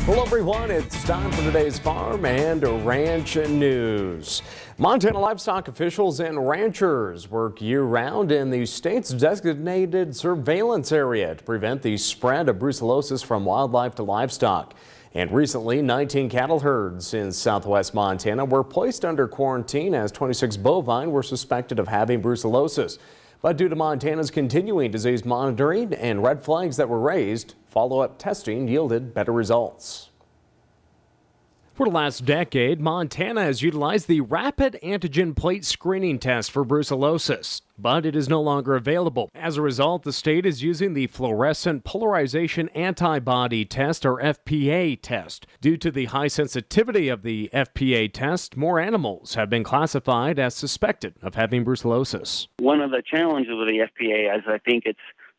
Hello everyone, it's time for today's farm and ranch news. Montana livestock officials and ranchers work year-round in the state's designated surveillance area to prevent the spread of brucellosis from wildlife to livestock. And recently, 19 cattle herds in southwest Montana were placed under quarantine as 26 bovine were suspected of having brucellosis. But due to Montana's continuing disease monitoring and red flags that were raised, follow-up testing yielded better results. For the last decade, Montana has utilized the rapid antigen plate screening test for brucellosis, but it is no longer available. As a result, the state is using the fluorescent polarization antibody test, or FPA test. Due to the high sensitivity of the FPA test, more animals have been classified as suspected of having brucellosis. One of the challenges with the FPA is I think it's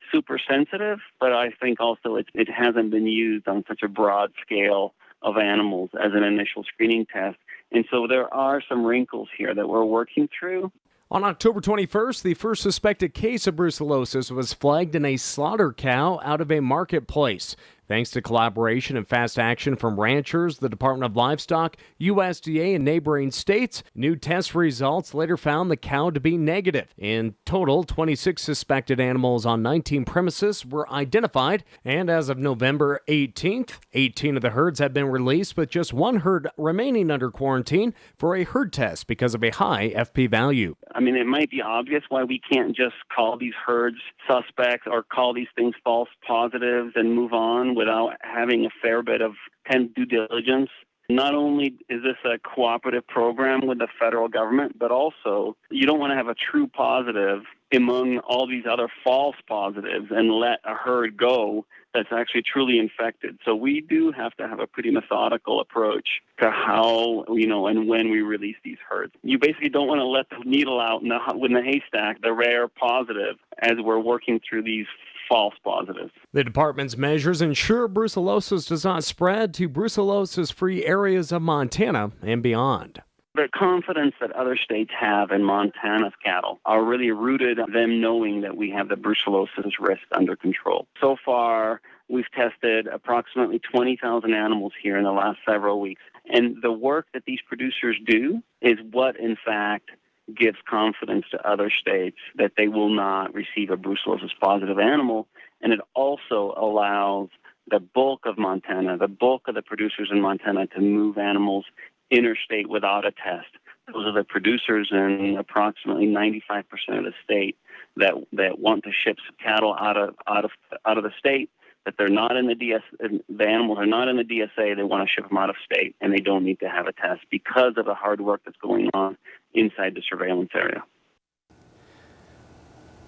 super sensitive, but I think also it hasn't been used on such a broad scale of animals as an initial screening test. And so there are some wrinkles here that we're working through. On October 21st, the first suspected case of brucellosis was flagged in a slaughter cow out of a marketplace. Thanks to collaboration and fast action from ranchers, the Department of Livestock, USDA, and neighboring states, new test results later found the cow to be negative. In total, 26 suspected animals on 19 premises were identified, and as of November 18th, 18 of the herds had been released, with just one herd remaining under quarantine for a herd test because of a high FP value. I mean, it might be obvious why we can't just call these herds suspects or call these things false positives and move on without having a fair bit of due diligence. Not only is this a cooperative program with the federal government, but also you don't want to have a true positive among all these other false positives and let a herd go that's actually truly infected. So we do have to have a pretty methodical approach to how, and when we release these herds. You basically don't want to let the needle out in the haystack, the rare positive, as we're working through these false positives. The department's measures ensure brucellosis does not spread to brucellosis-free areas of Montana and beyond. The confidence that other states have in Montana's cattle are really rooted in them knowing that we have the brucellosis risk under control. So far, we've tested approximately 20,000 animals here in the last several weeks. And the work that these producers do is what, in fact, gives confidence to other states that they will not receive a brucellosis positive animal. And it also allows the bulk of Montana, the bulk of the producers in Montana, to move animals interstate without a test. Those are the producers in approximately 95% of the state that want to ship cattle out of the state, that they're not in the animals are not in the DSA. They want to ship them out of state, and they don't need to have a test because of the hard work that's going on inside the surveillance area.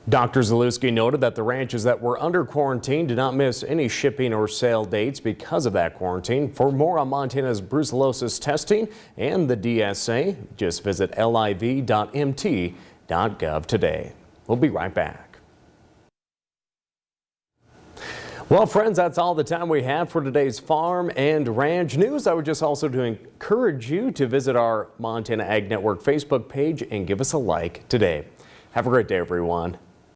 Dr. Zalewski noted that the ranches that were under quarantine did not miss any shipping or sale dates because of that quarantine. For more on Montana's brucellosis testing and the DSA, just visit liv.mt.gov today. We'll be right back. Well, friends, that's all the time we have for today's farm and ranch news. I would just also to encourage you to visit our Montana Ag Network Facebook page and give us a like today. Have a great day, everyone.